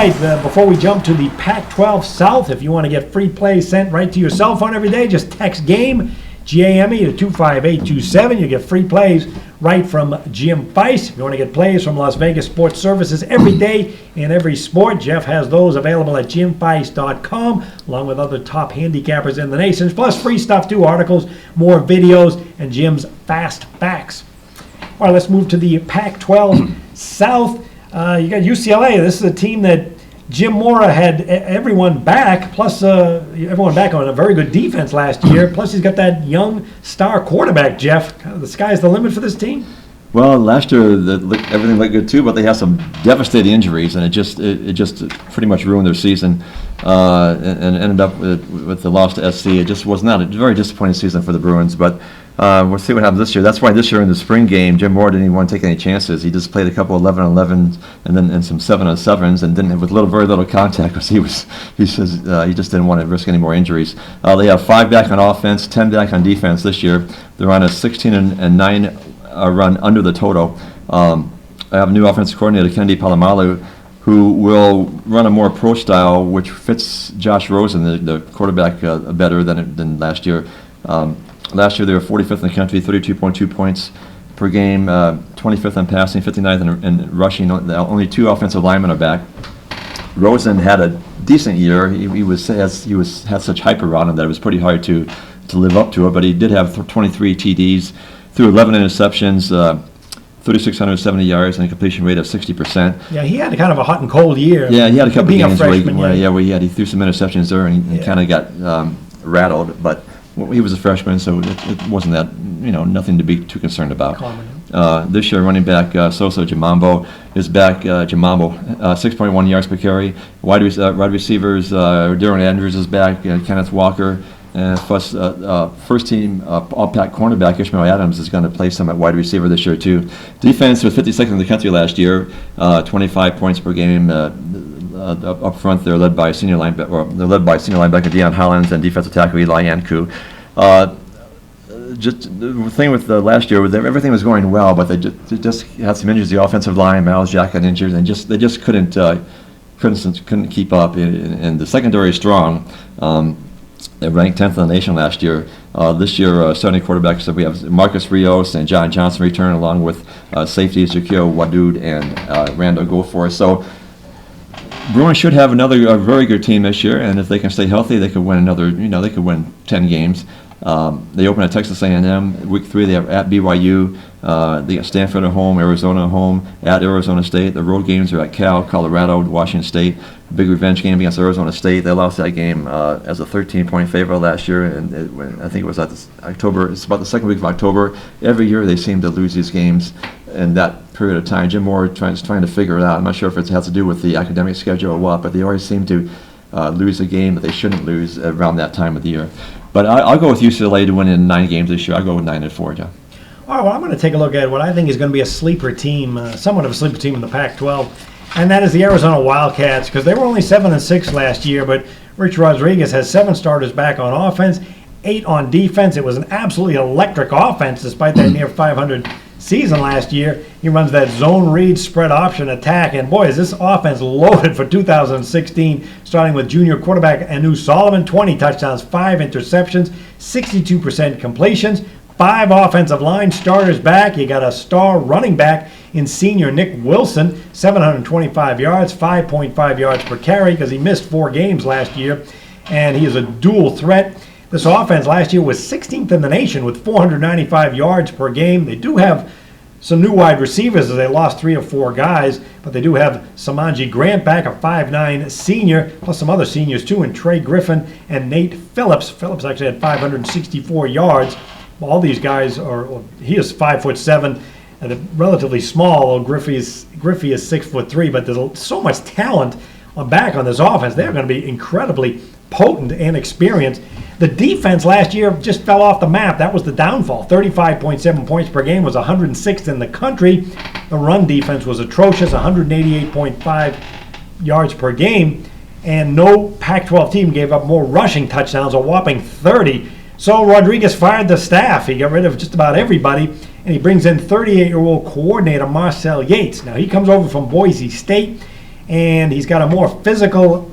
right, before we jump to the Pac-12 South, if you want to get free plays sent right to your cell phone every day, just text GAME, G-A-M-E, to 25827. You get free plays right from Jim Feist. If you want to get plays from Las Vegas Sports Services every day in every sport, Jeff has those available at jimfeist.com, along with other top handicappers in the nation, plus free stuff too, articles, more videos, and Jim's Fast Facts. All right, let's move to the Pac-12 South. You got UCLA. This is a team that Jim Mora had everyone back, plus everyone back on a very good defense last year. Plus he's got that young star quarterback, Jeff. The sky's the limit for this team. Well, last year everything looked good too, but they had some devastating injuries, and it just pretty much ruined their season, and ended up with the loss to SC. It just was not a very disappointing season for the Bruins, but we'll see what happens this year. That's why this year in the spring game, Jim Moore didn't even want to take any chances. He just played a couple 11-on-11s and some 7-on-7s, and didn't with very little contact because he says he just didn't want to risk any more injuries. They have 5 back on offense, 10 back on defense this year. They're on a 16-9 run under the total. I have a new offensive coordinator, Kennedy Polamalu, who will run a more pro style, which fits Josh Rosen, the quarterback, better than last year. Last year they were 45th in the country, 32.2 points per game, 25th in passing, 59th in rushing. Only 2 offensive linemen are back. Rosen had a decent year. He had such hype around him that it was pretty hard to live up to it. But he did have 23 TDs, threw 11 interceptions, 3,670 yards, and a completion rate of 60%. Yeah, he had kind of a hot and cold year. Yeah, he had a couple of games where he threw some interceptions there and kind of got rattled, but. Well, he was a freshman, so it wasn't that, nothing to be too concerned about. This year, running back Soso Jamambo is back. 6.1 yards per carry. Wide receivers, Darren Andrews is back. Kenneth Walker. Plus, first-team all-pack cornerback Ishmael Adams is going to play some at wide receiver this year, too. Defense was 52nd in the country last year, 25 points per game. Up front, they're led by senior linebacker Deion Hollins and defensive tackle Eli Anku. Just the thing with the last year was everything was going well, but they just had some injuries. The offensive line, Miles Jack got injured, and they just couldn't keep up. And the secondary is strong. They ranked 10th in the nation last year. This year, starting quarterbacks, so we have Marcus Rios and John Johnson return, along with safeties Jakeel Wadood and Randall Goforth. So Bruins should have a very good team this year, and if they can stay healthy, they could win they could win 10 games. They open at Texas A&M. Week 3, they have at BYU. They got Stanford at home, Arizona at home, at Arizona State. The road games are at Cal, Colorado, Washington State. Big revenge game against Arizona State. They lost that game as a 13-point favorite last year, and I think it was October. It's about the second week of October. Every year they seem to lose these games in that period of time. Jim Moore is trying to figure it out. I'm not sure if it has to do with the academic schedule or what, but they always seem to lose a game that they shouldn't lose around that time of the year. But I'll go with UCLA to win in 9 games this year. I'll go with 9-4, John. All right, well, I'm going to take a look at what I think is going to be a sleeper team, somewhat of a sleeper team in the Pac-12, and that is the Arizona Wildcats, because they were only 7-6 last year, but Rich Rodriguez has 7 starters back on offense, 8 on defense. It was an absolutely electric offense despite that near 500 season last year. He runs that zone read spread option attack, and boy, is this offense loaded for 2016, starting with junior quarterback Anu Solomon, 20 touchdowns, 5 interceptions, 62% completions, 5 offensive line starters back. You got a star running back in senior Nick Wilson, 725 yards, 5.5 yards per carry because he missed 4 games last year, and he is a dual threat. This offense last year was 16th in the nation with 495 yards per game. They do have some new wide receivers as they lost 3 or 4 guys, but they do have Samanji Grant back, a 5'9 senior, plus some other seniors too, and Trey Griffin and Nate Phillips. Phillips actually had 564 yards. All these guys he is 5'7", and relatively small. Griffey is 6'3", but there's so much talent back on this offense. They're going to be incredibly potent and experienced. The defense last year just fell off the map. That was the downfall. 35.7 points per game, was 106th in the country. The run defense was atrocious, 188.5 yards per game, and no Pac-12 team gave up more rushing touchdowns, a whopping 30. So Rodriguez fired the staff. He got rid of just about everybody, and he brings in 38-year-old coordinator Marcell Yates. Now, he comes over from Boise State, and he's got a more physical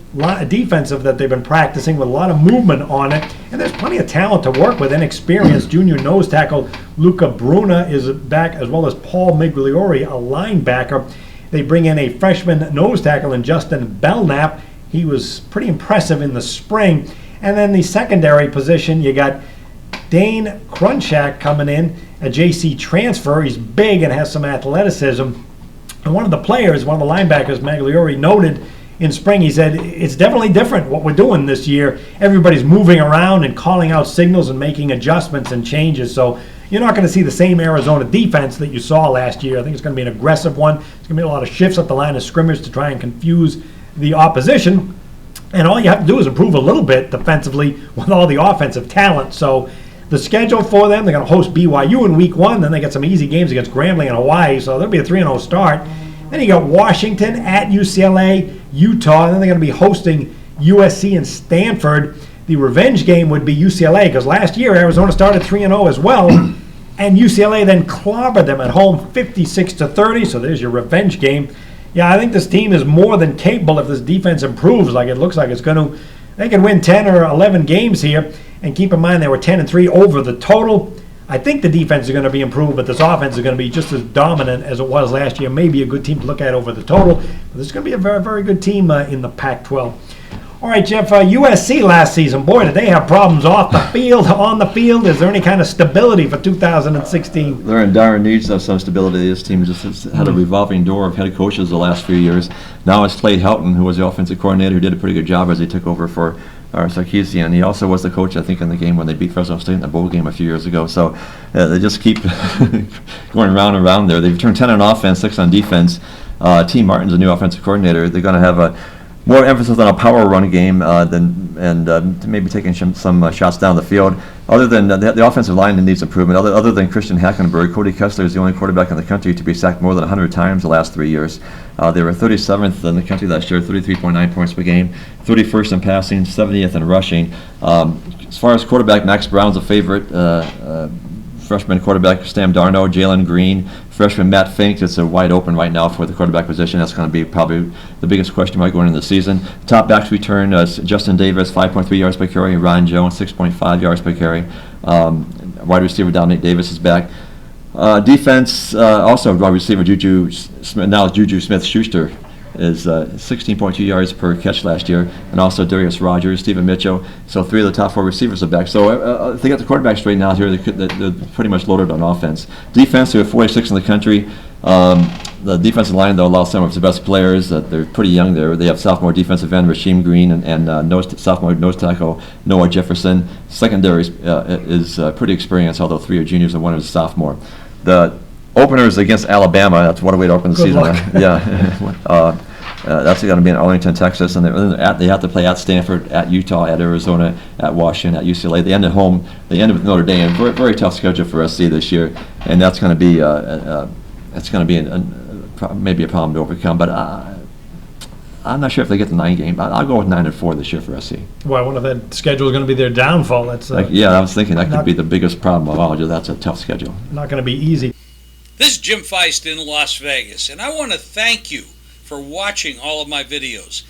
defensive that they've been practicing with a lot of movement on it. And there's plenty of talent to work with. Inexperienced junior nose tackle Luca Bruna is back, as well as Paul Migliori, a linebacker. They bring in a freshman nose tackle in Justin Belknap. He was pretty impressive in the spring. And then the secondary position, you got Dane Crunchak coming in, a JC transfer. He's big and has some athleticism. And one of the players, one of the linebackers, Magliori, noted in spring, he said, it's definitely different what we're doing this year. Everybody's moving around and calling out signals and making adjustments and changes. So you're not going to see the same Arizona defense that you saw last year. I think it's going to be an aggressive one. It's going to be a lot of shifts at the line of scrimmage to try and confuse the opposition. And all you have to do is improve a little bit defensively with all the offensive talent. So the schedule for them, they're going to host BYU in week 1. Then they got some easy games against Grambling and Hawaii. So there'll be a 3-0 start. Then you got Washington at UCLA, Utah. And then they're going to be hosting USC and Stanford. The revenge game would be UCLA, because last year Arizona started 3-0 as well. And UCLA then clobbered them at home 56-30. So there's your revenge game. Yeah, I think this team is more than capable if this defense improves like it looks like it's going to. They can win 10 or 11 games here. And keep in mind they were 10-3 over the total. I think the defense is going to be improved, but this offense is going to be just as dominant as it was last year. Maybe a good team to look at over the total. But this is going to be a very, very good team in the Pac-12. All right, Jeff, USC last season, boy, did they have problems off the field, on the field. Is there any kind of stability for 2016? They're in dire need of some stability. This team just has had a revolving door of head coaches the last few years. Now it's Clay Helton, who was the offensive coordinator, who did a pretty good job as he took over for Sarkisian. He also was the coach, I think, in the game when they beat Fresno State in the bowl game a few years ago. So they just keep going round and round there. They've turned 10 on offense, 6 on defense. T. Martin's a new offensive coordinator. They're going to have a more emphasis on a power run game and maybe taking some shots down the field. Other than the offensive line needs improvement. Other than Christian Hackenberg, Cody Kessler is the only quarterback in the country to be sacked more than 100 times the last 3 years. They were 37th in the country last year, 33.9 points per game, 31st in passing, 70th in rushing. As far as quarterback, Max Brown's a favorite. Freshman quarterback Sam Darnold, Jalen Green, freshman Matt Fink. It's wide open right now for the quarterback position. That's going to be probably the biggest question mark going into the season. Top backs return, Justin Davis, 5.3 yards per carry, Ron Jones, 6.5 yards per carry. Wide receiver Dominic Davis is back. Defense, also wide receiver Juju Smith-Schuster is 16.2 yards per catch last year, and also Darius Rogers, Stephen Mitchell. So 3 of the top 4 receivers are back. So if they got the quarterback straight now here, they're pretty much loaded on offense. Defense, they're 46 in the country. The defensive line, they'll allow some of the best players. They're pretty young there. They have sophomore defensive end Rasheem Green and sophomore nose tackle Noah Jefferson. Secondary is pretty experienced, although 3 are juniors and 1 is a sophomore. The openers against Alabama. That's what a way to open the season. Yeah. That's going to be in Arlington, Texas, and they have to play at Stanford, at Utah, at Arizona, at Washington, at UCLA. They end at home. They end with Notre Dame. Very, very tough schedule for SC this year, and that's going to be maybe a problem to overcome. But I'm not sure if they get the 9 game. I'll go with 9-4 this year for SC. Well, I wonder if that schedule is going to be their downfall. That's I was thinking that could be the biggest problem of all. That's a tough schedule. Not going to be easy. This is Jim Feist in Las Vegas, and I want to thank you for watching all of my videos.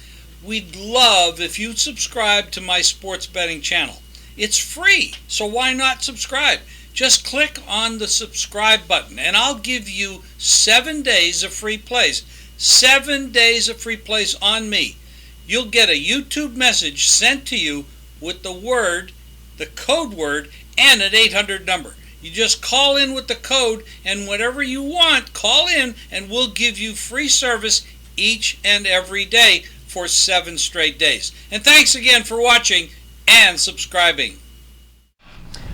We'd love if you'd subscribe to my sports betting channel. It's free, so why not subscribe? Just click on the subscribe button, and I'll give you 7 days of free plays. 7 days of free plays on me. You'll get a YouTube message sent to you with the code word, and an 800 number. You just call in with the code, and whatever you want, call in, and we'll give you free service each and every day for 7 straight days. And thanks again for watching and subscribing.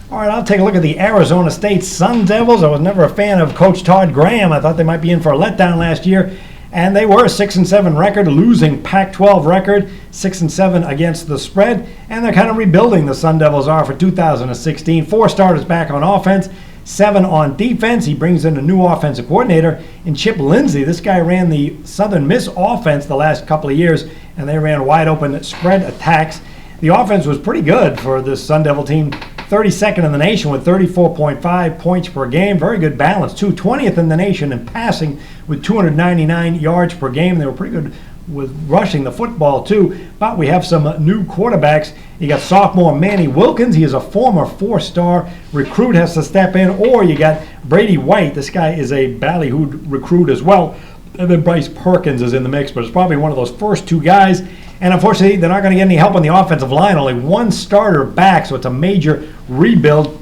All right, I'll take a look at the Arizona State Sun Devils. I was never a fan of Coach Todd Graham. I thought they might be in for a letdown last year. And they were a 6-7 record, losing Pac-12 record, 6-7 against the spread. And they're kind of rebuilding, the Sun Devils are, for 2016. 4 starters back on offense, 7 on defense. He brings in a new offensive coordinator in Chip Lindsey. This guy ran the Southern Miss offense the last couple of years, and they ran wide open spread attacks. The offense was pretty good for this Sun Devil team. 32nd in the nation with 34.5 points per game. Very good balance, too. 20th in the nation in passing with 299 yards per game. They were pretty good with rushing the football too. But we have some new quarterbacks. You got sophomore Manny Wilkins. He is a former 4-star recruit, has to step in. Or you got Brady White. This guy is a ballyhooed recruit as well. And then Bryce Perkins is in the mix, but it's probably one of those first two guys. And unfortunately, they're not going to get any help on the offensive line. Only one starter back, so it's a major rebuild.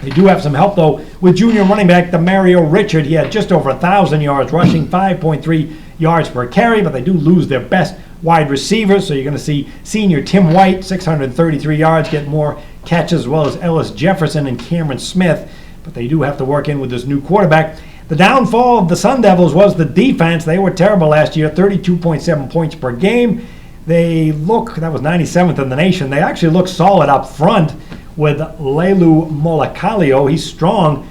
They do have some help, though, with junior running back Demario Richard. He had just over 1,000 yards rushing, 5.3 yards per carry, but they do lose their best wide receivers. So you're going to see senior Tim White, 633 yards, get more catches, as well as Ellis Jefferson and Cameron Smith. But they do have to work in with this new quarterback. The downfall of the Sun Devils was the defense. They were terrible last year, 32.7 points per game. That was 97th in the nation. They actually look solid up front with Lelu Molakalio. He's strong,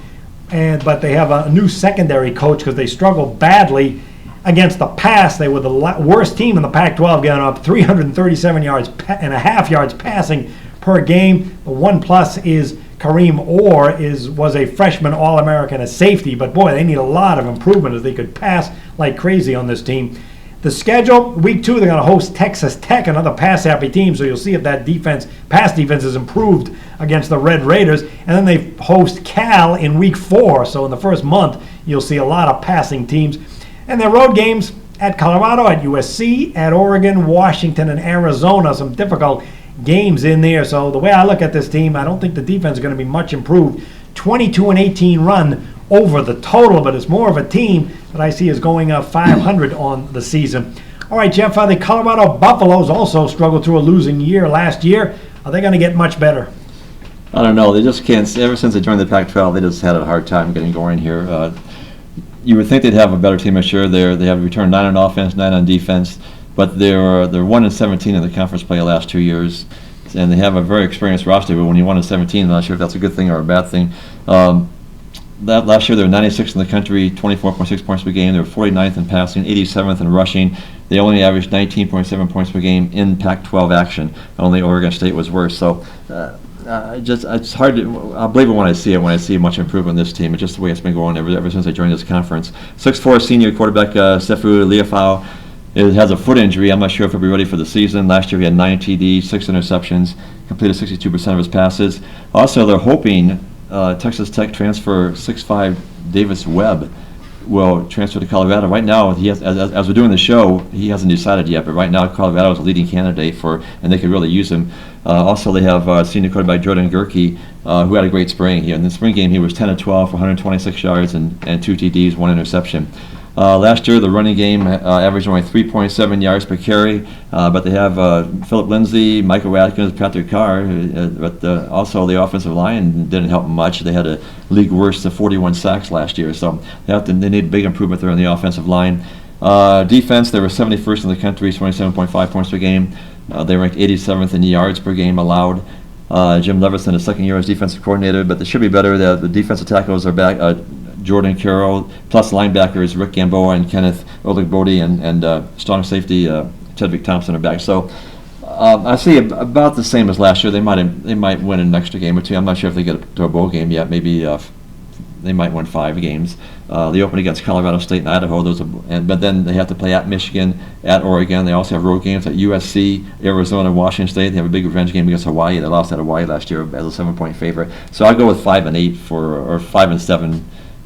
but they have a new secondary coach because they struggle badly against the pass. They were the worst team in the Pac-12, getting up 337 yards and a half yards passing per game. The one plus is Kareem Orr was a freshman All-American at safety, but boy, they need a lot of improvement as they could pass like crazy on this team. The schedule, week 2, they're going to host Texas Tech, another pass-happy team, so you'll see if that pass defense is improved against the Red Raiders. And then they host Cal in week 4, so in the first month, you'll see a lot of passing teams. And their road games at Colorado, at USC, at Oregon, Washington, and Arizona, some difficult games in there. So the way I look at this team, I don't think the defense is going to be much improved. 22-18 run over the total, but it's more of a team that I see is going 500 on the season. All right, Jeff, the Colorado Buffaloes also struggled through a losing year last year. Are they going to get much better? I don't know. They just can't. Ever since they joined the Pac-12, they just had a hard time getting going here. You would think they'd have a better team this year. They have returned 9 on offense, 9 on defense, but they're 1-17 in the conference play the last 2 years, and they have a very experienced roster. But when you 1-17, I'm not sure if that's a good thing or a bad thing. That last year they were 96th in the country, 24.6 points per game. They were 49th in passing, 87th in rushing. They only averaged 19.7 points per game in Pac-12 action. Only Oregon State was worse. So it's hard to. I'll believe it when I see it. When I see much improvement in this team, it's just the way it's been going ever since I joined this conference. 6'4" senior quarterback Sefu Liafau has a foot injury. I'm not sure if he'll be ready for the season. Last year he had 9 TDs, 6 interceptions, completed 62% of his passes. Also, they're hoping Texas Tech transfer 6'5" Davis Webb will transfer to Colorado. Right now, he has, as we're doing the show, he hasn't decided yet, but right now Colorado is a leading candidate and they could really use him. Also, they have senior quarterback Jordan Gerke, who had a great spring. In the spring game, he was 10 of 12 for 126 yards and 2 TDs, 1 interception. Last year, the running game averaged only 3.7 yards per carry, but they have Philip Lindsay, Michael Watkins, Patrick Carr, but also the offensive line didn't help much. They had a league worst of 41 sacks last year, so they need big improvement there on the offensive line. Defense, they were 71st in the country, 27.5 points per game. They ranked 87th in yards per game allowed. Jim Leverson, his second year as defensive coordinator, but they should be better. The defensive tackles are back. Jordan Carroll, plus linebackers Rick Gamboa and Kenneth Oligbodi, and strong safety Chadwick Thompson are back. So I see about the same as last year. They might win an extra game or two. I'm not sure if they get to a bowl game yet. Maybe they might win 5 games. They open against Colorado State and Idaho. But then they have to play at Michigan, at Oregon. They also have road games at USC, Arizona, Washington State. They have a big revenge game against Hawaii. They lost at Hawaii last year as a 7-point favorite. So I'll go with 5-8 or 5-7.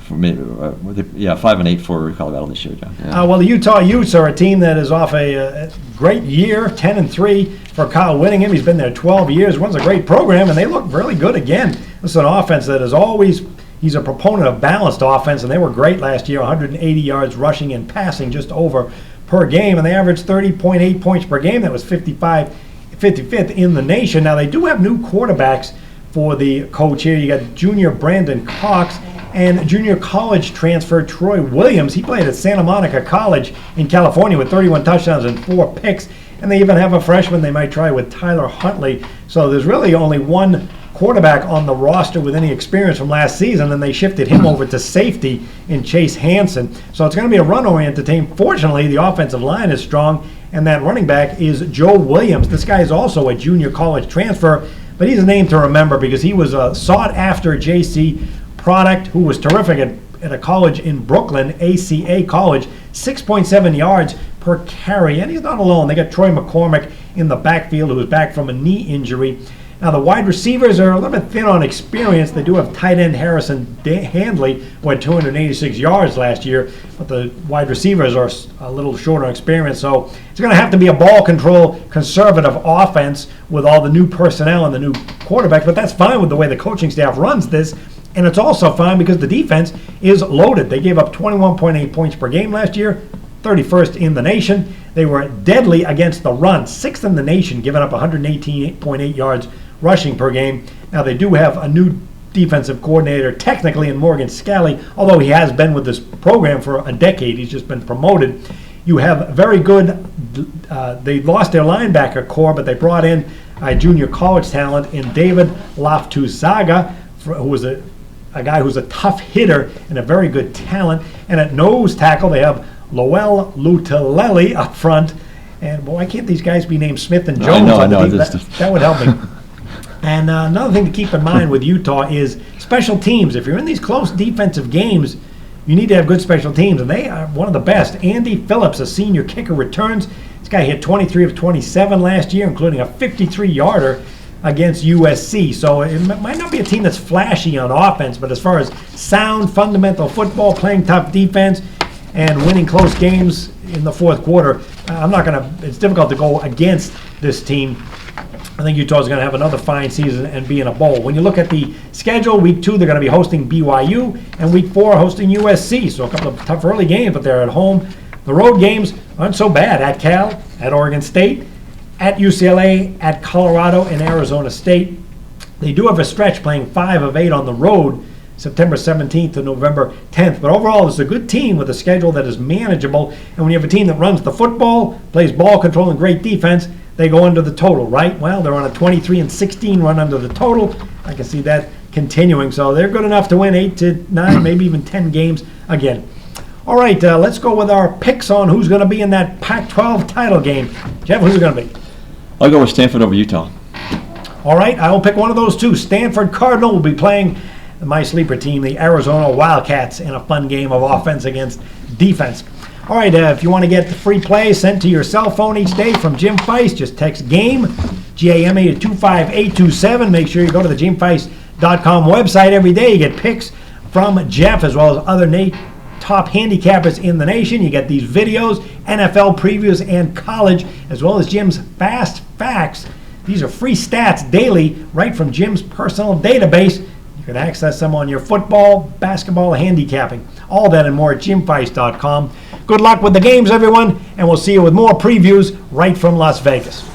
5-8 for Colorado this year, John. Yeah. Well, the Utah Utes are a team that is off a great year, 10-3 for Kyle Whittingham. He's been there 12 years, runs a great program, and they look really good again. This is an offense that is always, he's a proponent of balanced offense, and they were great last year, 180 yards rushing and passing just over per game, and they averaged 30.8 points per game. That was 55th in the nation. Now, they do have new quarterbacks for the coach here. You got junior Brandon Cox and junior college transfer Troy Williams. He played at Santa Monica College in California with 31 touchdowns and 4 picks. And they even have a freshman they might try with Tyler Huntley. So there's really only one quarterback on the roster with any experience from last season, and they shifted him over to safety in Chase Hansen. So it's going to be a run-oriented team. Fortunately, the offensive line is strong, and that running back is Joe Williams. This guy is also a junior college transfer, but he's a name to remember because he was a sought-after JC product who was terrific at a college in Brooklyn, ACA College, 6.7 yards per per carry, and he's not alone. They got Troy McCormick in the backfield, who is back from a knee injury. Now, the wide receivers are a little bit thin on experience. They do have tight end Harrison Handley, who had 286 yards last year, but the wide receivers are a little short on experience. So it's going to have to be a ball control, conservative offense with all the new personnel and the new quarterbacks, but that's fine with the way the coaching staff runs this. And it's also fine because the defense is loaded. They gave up 21.8 points per game last year, 31st in the nation. They were deadly against the run, 6th in the nation, giving up 118.8 yards rushing per game. Now, they do have a new defensive coordinator, technically, in Morgan Scalley, although he has been with this program for a decade. He's just been promoted. You have very good, they lost their linebacker core, but they brought in a junior college talent in David Loftus-Zaga, who was a guy who's a tough hitter and a very good talent. And at nose tackle, they have Lowell Lutaleli up front. And why can't these guys be named Smith and Jones? I know. That would help me. And another thing to keep in mind with Utah is special teams. If you're in these close defensive games, you need to have good special teams, and they are one of the best. Andy Phillips, a senior kicker, returns. This guy hit 23 of 27 last year, including a 53-yarder against USC. So it might not be a team that's flashy on offense, but as far as sound, fundamental football, playing tough defense, and winning close games in the fourth quarter, it's difficult to go against this team. I think Utah's going to have another fine season and be in a bowl. When you look at the schedule, week 2, they're going to be hosting BYU, and week 4, hosting USC. So a couple of tough early games, but they're at home. The road games aren't so bad. At Cal, at Oregon State, at UCLA, at Colorado, and Arizona State. They do have a stretch playing 5 of 8 on the road, September 17th to November 10th. But overall, it's a good team with a schedule that is manageable. And when you have a team that runs the football, plays ball control, and great defense, they go under the total, right? Well, they're on a 23-16 run under the total. I can see that continuing. So they're good enough to win 8 to 9, maybe even 10 games again. All right, let's go with our picks on who's going to be in that Pac-12 title game. Jeff, who's it going to be? I'll go with Stanford over Utah. All right, I will pick one of those two. Stanford Cardinal will be playing my sleeper team, the Arizona Wildcats, in a fun game of offense against defense. All right, if you want to get the free play sent to your cell phone each day from Jim Feist, just text GAME, GAME, to 25827. Make sure you go to the JimFeist.com website every day. You get picks from Jeff as well as other top handicappers in the nation. You get these videos, NFL previews, and college, as well as Jim's Fast Facts. These are free stats daily right from Jim's personal database. You can access them on your football, basketball, handicapping. All that and more at JimFeist.com. Good luck with the games, everyone, and we'll see you with more previews right from Las Vegas.